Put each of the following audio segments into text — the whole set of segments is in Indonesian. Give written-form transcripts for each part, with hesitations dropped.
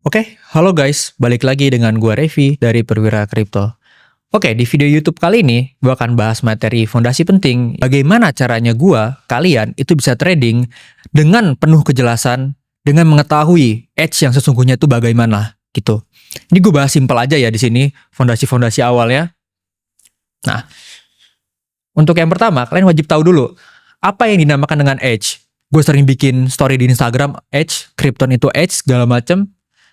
Oke, halo guys, balik lagi dengan gua Revi dari Perwira Kripto. Oke, di video YouTube kali ini gua akan bahas materi fondasi penting bagaimana caranya kalian itu bisa trading dengan penuh kejelasan dengan mengetahui edge yang sesungguhnya itu bagaimana gitu. Ini gue bahas simpel aja ya di sini, fondasi-fondasi awal ya. Nah, untuk yang pertama, kalian wajib tahu dulu apa yang dinamakan dengan edge. Gue sering bikin story di Instagram, edge, Krypton itu edge, segala macam.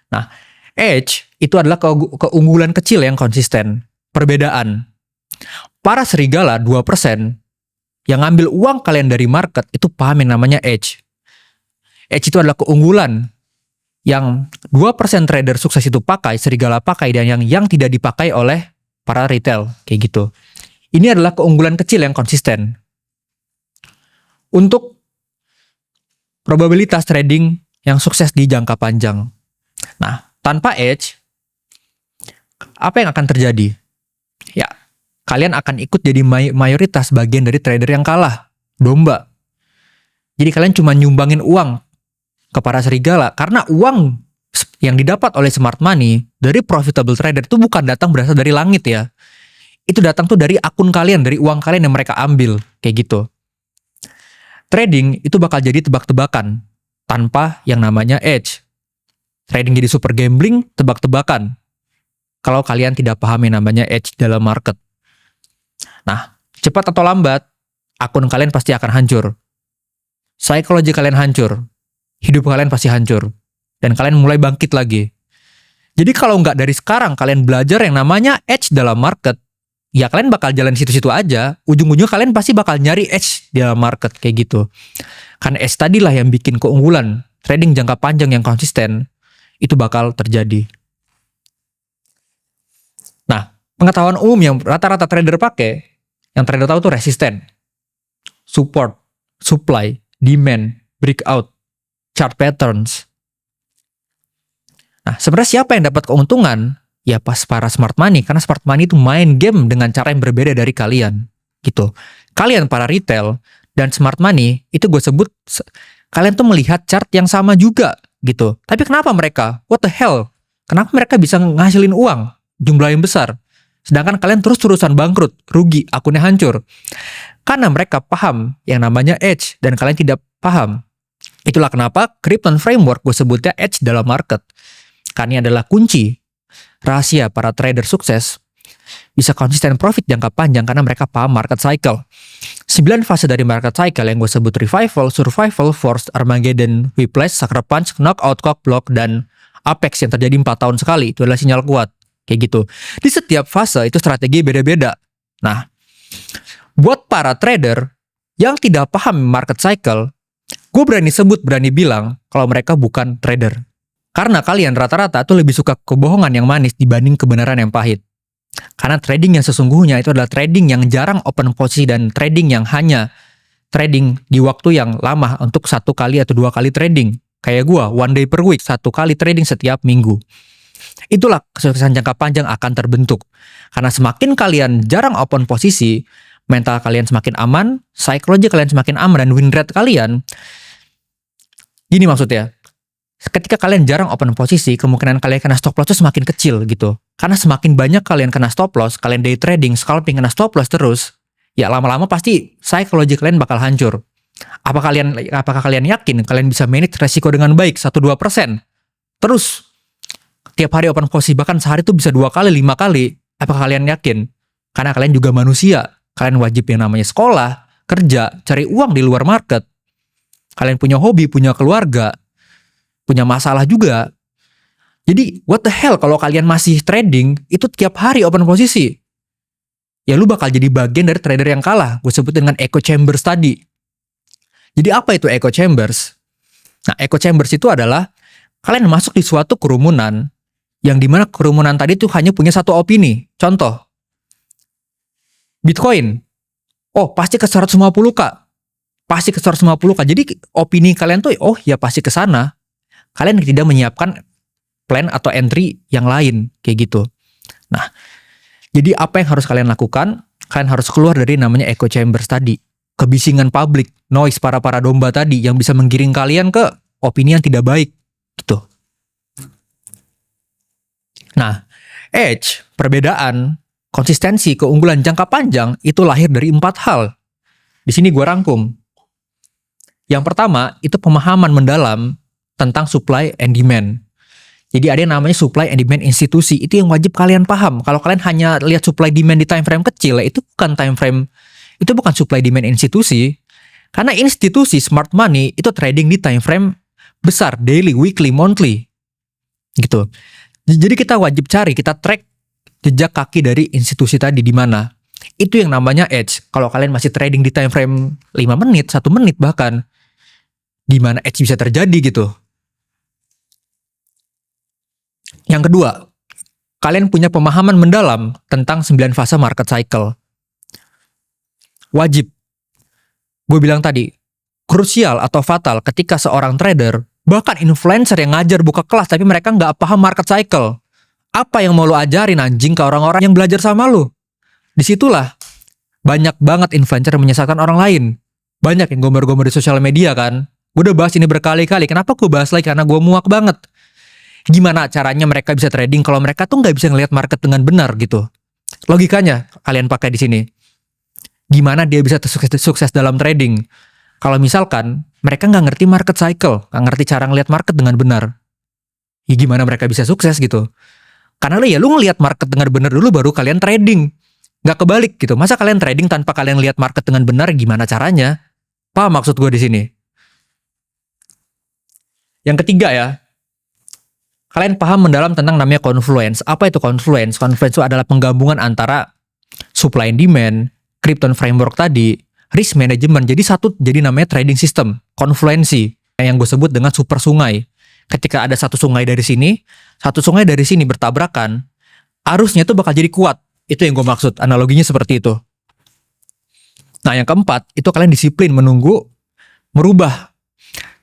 Nah, edge itu adalah keunggulan kecil yang konsisten. Perbedaan. Para serigala 2% yang ngambil uang kalian dari market itu paham yang namanya edge. Edge itu adalah keunggulan yang 2% trader sukses itu pakai, serigala pakai, dan yang tidak dipakai oleh para retail. Kayak gitu. Ini adalah keunggulan kecil yang konsisten. Untuk probabilitas trading yang sukses di jangka panjang. Nah, tanpa edge, apa yang akan terjadi? Ya, kalian akan ikut jadi mayoritas bagian dari trader yang kalah, domba. Jadi kalian cuma nyumbangin uang ke para serigala, karena uang yang didapat oleh smart money dari profitable trader itu bukan berasal dari langit ya. Itu datang tuh dari akun kalian, dari uang kalian yang mereka ambil, kayak gitu. Trading itu bakal jadi tebak-tebakan, tanpa yang namanya edge. Trading jadi super gambling, tebak-tebakan. Kalau kalian tidak paham yang namanya edge dalam market. Nah, cepat atau lambat, akun kalian pasti akan hancur. Psikologi kalian hancur. Hidup kalian pasti hancur. Dan kalian mulai bangkit lagi. Jadi kalau nggak dari sekarang kalian belajar yang namanya edge dalam market, ya kalian bakal jalan situ-situ aja. Ujung-ujungnya kalian pasti bakal nyari edge di dalam market, kayak gitu. Karena edge tadilah yang bikin keunggulan. Trading jangka panjang yang konsisten, itu bakal terjadi. Nah, pengetahuan umum yang rata-rata trader pakai, yang trader tahu tuh resisten, support, supply, demand, breakout, chart patterns. Nah, sebenarnya siapa yang dapat keuntungan? Ya pas para smart money, karena smart money itu main game dengan cara yang berbeda dari kalian. Gitu. Kalian para retail dan smart money, itu gue sebut, kalian tuh melihat chart yang sama juga. Gitu. Tapi kenapa mereka? What the hell? Kenapa mereka bisa ngasilin uang jumlah yang besar? Sedangkan kalian terus-terusan bangkrut, rugi, akunnya hancur. Karena mereka paham yang namanya edge dan kalian tidak paham. Itulah kenapa Krypton Framework gue sebutnya edge dalam market. Karena ini adalah kunci rahasia para trader sukses bisa konsisten profit jangka panjang karena mereka paham market cycle. 9 fase dari market cycle yang gue sebut revival, survival, forced, Armageddon, whiplash, sucker punch, knockout, cock block, dan apex yang terjadi 4 tahun sekali. Itu adalah sinyal kuat. Kayak gitu. Di setiap fase itu strategi beda-beda. Nah, buat para trader yang tidak paham market cycle, gue berani bilang kalau mereka bukan trader. Karena kalian rata-rata tuh lebih suka kebohongan yang manis dibanding kebenaran yang pahit. Karena trading yang sesungguhnya itu adalah trading yang jarang open posisi dan trading yang hanya trading di waktu yang lama untuk 1 kali atau 2 kali trading. Kayak gua, 1 day per week, 1 kali trading setiap minggu. Itulah kesuksesan jangka panjang akan terbentuk. Karena semakin kalian jarang open posisi, mental kalian semakin aman, psikologi kalian semakin aman, dan win rate kalian. Gini maksudnya. Ketika kalian jarang open posisi, kemungkinan kalian kena stop loss itu semakin kecil gitu. Karena semakin banyak kalian kena stop loss, kalian day trading, scalping kena stop loss terus, ya lama-lama pasti psikologi kalian bakal hancur. Apakah kalian yakin kalian bisa manage resiko dengan baik 1-2%? Terus tiap hari open posisi, bahkan sehari itu bisa 2 kali, 5 kali. Apakah kalian yakin? Karena kalian juga manusia. Kalian wajib yang namanya sekolah, kerja, cari uang di luar market. Kalian punya hobi, punya keluarga, punya masalah juga. Jadi, what the hell kalau kalian masih trading, itu tiap hari open posisi. Ya lu bakal jadi bagian dari trader yang kalah. Gue sebut dengan echo chambers tadi. Jadi apa itu echo chambers? Nah, echo chambers itu adalah kalian masuk di suatu kerumunan, yang dimana kerumunan tadi tuh hanya punya satu opini. Contoh, Bitcoin. Oh, pasti ke 150k. Pasti ke 150k. Jadi opini kalian tuh, oh ya pasti ke sana. Kalian tidak menyiapkan plan atau entry yang lain, kayak gitu. Nah, jadi apa yang harus kalian lakukan? Kalian harus keluar dari namanya echo chambers tadi. Kebisingan publik, noise para domba tadi yang bisa menggiring kalian ke opini yang tidak baik, gitu. Nah, edge, perbedaan, konsistensi, keunggulan jangka panjang itu lahir dari 4 hal. Di sini gue rangkum. Yang pertama, itu pemahaman mendalam tentang supply and demand. Jadi ada yang namanya supply and demand institusi. Itu yang wajib kalian paham. Kalau kalian hanya lihat supply demand di time frame kecil, itu bukan time frame, itu bukan supply demand institusi. Karena institusi smart money itu trading di time frame besar, daily, weekly, monthly. Gitu. Jadi kita wajib cari, kita track jejak kaki dari institusi tadi di mana. Itu yang namanya edge. Kalau kalian masih trading di time frame 5 menit, 1 menit bahkan, gimana edge bisa terjadi gitu. Yang kedua, kalian punya pemahaman mendalam tentang 9 fase market cycle. Wajib. Gue bilang tadi, krusial atau fatal ketika seorang trader, bahkan influencer yang ngajar buka kelas tapi mereka nggak paham market cycle. Apa yang mau lo ajarin anjing ke orang-orang yang belajar sama lo? Disitulah banyak banget influencer yang menyesatkan orang lain. Banyak yang gomer-gomer di sosial media kan. Gue udah bahas ini berkali-kali. Kenapa gue bahas lagi? Karena gue muak banget. Gimana caranya mereka bisa trading kalau mereka tuh nggak bisa ngelihat market dengan benar gitu. Logikanya kalian pakai di sini. Gimana dia bisa sukses dalam trading? Kalau misalkan mereka nggak ngerti market cycle, nggak ngerti cara ngelihat market dengan benar, ya gimana mereka bisa sukses gitu? Karena lu ngelihat market dengan benar dulu baru kalian trading. Nggak kebalik gitu. Masa kalian trading tanpa kalian lihat market dengan benar, gimana caranya? Paham maksud gue di sini? Yang ketiga ya, kalian paham mendalam tentang namanya confluence. Apa itu confluence? Confluence itu adalah penggabungan antara supply and demand, Krypton framework tadi, risk management. Jadi namanya trading system, konfluensi yang gue sebut dengan super sungai. Ketika ada satu sungai dari sini, satu sungai dari sini bertabrakan, arusnya itu bakal jadi kuat. Itu yang gue maksud, analoginya seperti itu. Nah, yang keempat, itu kalian disiplin menunggu, merubah.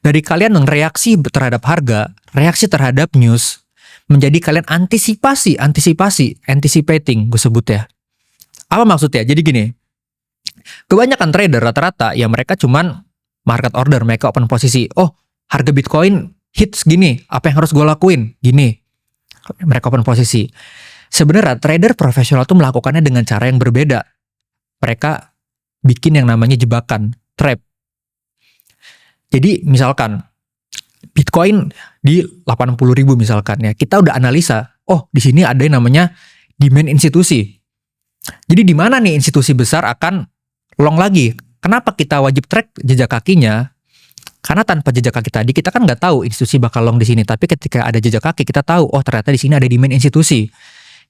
Dari kalian yang reaksi terhadap harga, reaksi terhadap news, menjadi kalian anticipating, gue sebut ya. Apa maksudnya? Jadi gini, kebanyakan trader rata-rata, ya mereka cuman market order, mereka open posisi. Oh, harga Bitcoin hit segini, apa yang harus gue lakuin? Gini, mereka open posisi. Sebenarnya trader profesional tuh melakukannya dengan cara yang berbeda. Mereka bikin yang namanya jebakan, trap. Jadi misalkan Bitcoin di 80.000 misalkan ya, kita udah analisa, oh di sini ada yang namanya demand institusi. Jadi di mana nih institusi besar akan long lagi? Kenapa kita wajib track jejak kakinya? Karena tanpa jejak kaki tadi kita kan nggak tahu institusi bakal long di sini. Tapi ketika ada jejak kaki kita tahu, oh ternyata di sini ada demand institusi.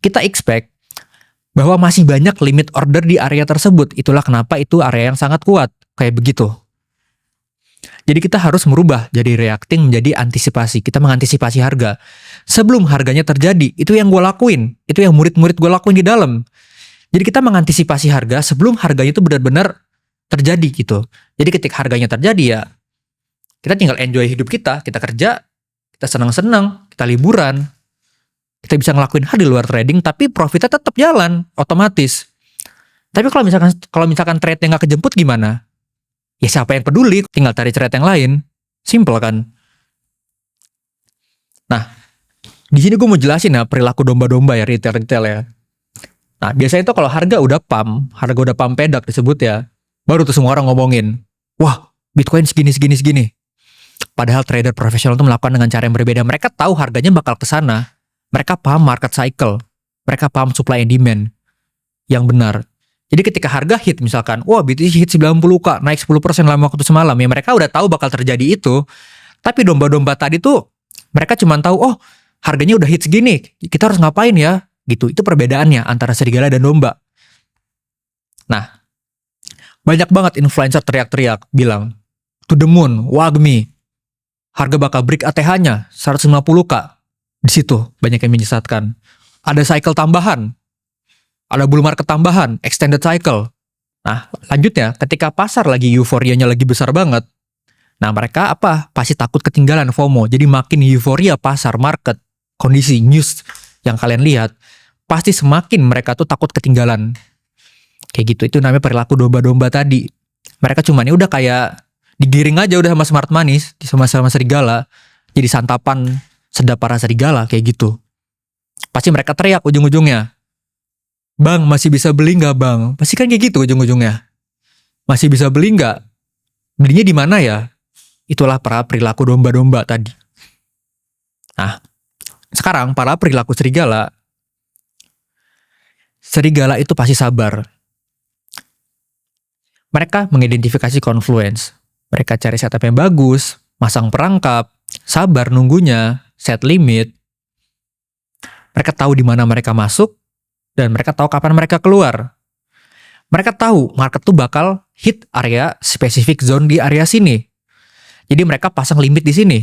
Kita expect bahwa masih banyak limit order di area tersebut. Itulah kenapa itu area yang sangat kuat. Kayak begitu. Jadi kita harus merubah jadi reacting menjadi antisipasi. Kita mengantisipasi harga. Sebelum harganya terjadi, itu yang gue lakuin. Itu yang murid-murid gue lakuin di dalam. Jadi kita mengantisipasi harga sebelum harganya itu benar-benar terjadi gitu. Jadi ketika harganya terjadi ya, kita tinggal enjoy hidup kita kerja, kita senang-senang, kita liburan. Kita bisa ngelakuin hal di luar trading, tapi profitnya tetap jalan, otomatis. Tapi kalau misalkan trade-nya nggak kejemput gimana? Ya siapa yang peduli, tinggal cari trade yang lain. Simple kan? Nah, di sini gue mau jelasin ya perilaku domba-domba ya, retail ya. Nah, biasanya itu kalau harga udah pump pedak disebut ya, baru tuh semua orang ngomongin, wah, Bitcoin segini. Padahal trader profesional itu melakukan dengan cara yang berbeda. Mereka tahu harganya bakal ke sana. Mereka paham market cycle. Mereka paham supply and demand yang benar. Jadi ketika harga hit misalkan, wah BTC hit 90k, naik 10% dalam waktu semalam. Ya mereka udah tahu bakal terjadi itu. Tapi domba-domba tadi tuh, mereka cuma tahu, oh harganya udah hit segini, kita harus ngapain ya? Gitu. Itu perbedaannya antara serigala dan domba. Nah, banyak banget influencer teriak-teriak, bilang, to the moon, WAGMI, harga bakal break ATH-nya 150k. Di situ banyak yang menyesatkan. Ada cycle tambahan. Ada bull market tambahan, extended cycle. Nah, lanjutnya, ketika pasar lagi euforianya lagi besar banget, nah mereka pasti takut ketinggalan FOMO. Jadi makin euforia pasar, market, kondisi, news yang kalian lihat, pasti semakin mereka tuh takut ketinggalan. Kayak gitu, itu namanya perilaku domba-domba tadi. Mereka cuman udah kayak digiring aja udah sama smart money, sama serigala, jadi santapan sedap para serigala, kayak gitu. Pasti mereka teriak ujung-ujungnya, "Bang, masih bisa beli nggak bang?" Pasti kan kayak gitu ujung-ujungnya. Masih bisa beli nggak? Belinya di mana ya? Itulah para perilaku domba-domba tadi. Nah, sekarang para perilaku serigala. Serigala itu pasti sabar. Mereka mengidentifikasi confluence. Mereka cari setup yang bagus, masang perangkap, sabar nunggunya, set limit. Mereka tahu di mana mereka masuk, dan mereka tahu kapan mereka keluar. Mereka tahu market tuh bakal hit area spesifik zone di area sini. Jadi mereka pasang limit di sini.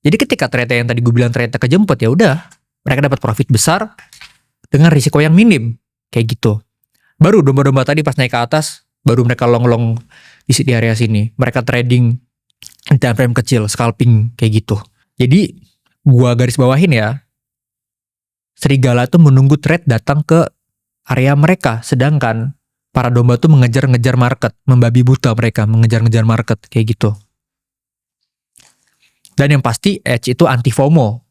Jadi ketika ternyata yang tadi gue bilang ternyata kejemput, ya udah, mereka dapat profit besar dengan risiko yang minim, kayak gitu. Baru domba-domba tadi pas naik ke atas, baru mereka long-long di area sini. Mereka trading di time frame kecil, scalping kayak gitu. Jadi gua garis bawahin ya, serigala tuh menunggu trade datang ke area mereka, sedangkan para domba tuh mengejar-ngejar market, membabi buta mereka, mengejar-ngejar market, kayak gitu. Dan yang pasti, edge itu anti FOMO.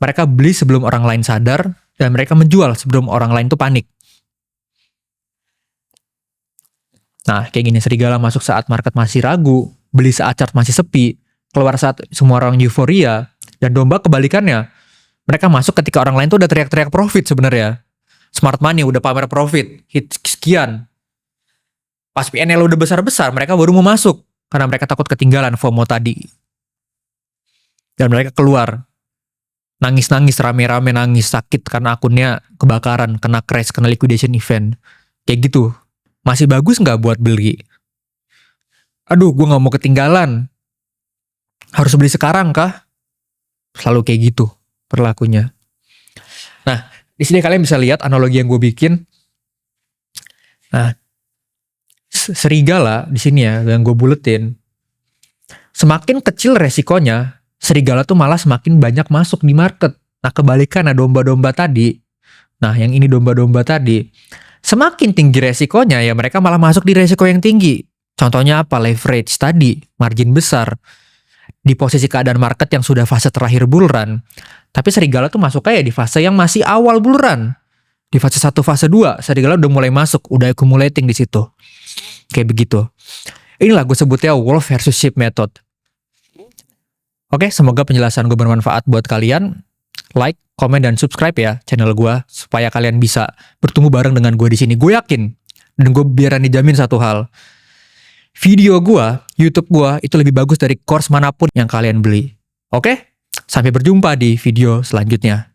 Mereka beli sebelum orang lain sadar, dan mereka menjual sebelum orang lain tuh panik. Nah, kayak gini, serigala masuk saat market masih ragu, beli saat chart masih sepi, keluar saat semua orang euforia, dan domba kebalikannya. Mereka masuk ketika orang lain tuh udah teriak-teriak profit sebenarnya. Smart money udah pamer profit, hit sekian. Pas PNL udah besar-besar, mereka baru mau masuk karena mereka takut ketinggalan FOMO tadi. Dan mereka keluar. Nangis-nangis, rame-rame nangis, sakit karena akunnya kebakaran, kena crash, kena liquidation event. Kayak gitu. Masih bagus nggak buat beli? Aduh, gue nggak mau ketinggalan. Harus beli sekarang kah? Selalu kayak gitu perilakunya. Nah, di sini kalian bisa lihat analogi yang gue bikin. Nah, serigala di sini ya, yang gue buletin. Semakin kecil resikonya, serigala tuh malah semakin banyak masuk di market. Nah, kebalikan domba-domba tadi. Nah, yang ini domba-domba tadi. Semakin tinggi resikonya, ya mereka malah masuk di resiko yang tinggi. Contohnya apa? Leverage tadi, margin besar. Di posisi keadaan market yang sudah fase terakhir bull run. Tapi serigala tuh masuk kayak di fase yang masih awal bull run. Di fase 1, fase 2, serigala udah mulai masuk, udah accumulating di situ. Kayak begitu. Inilah gue sebutnya wolf versus sheep method. Oke, semoga penjelasan gue bermanfaat buat kalian. Like, komen, dan subscribe ya channel gue supaya kalian bisa bertumbuh bareng dengan gue di sini. Gue yakin dan gue berani jamin satu hal. Video gue, YouTube gue itu lebih bagus dari course manapun yang kalian beli. Oke? Sampai berjumpa di video selanjutnya.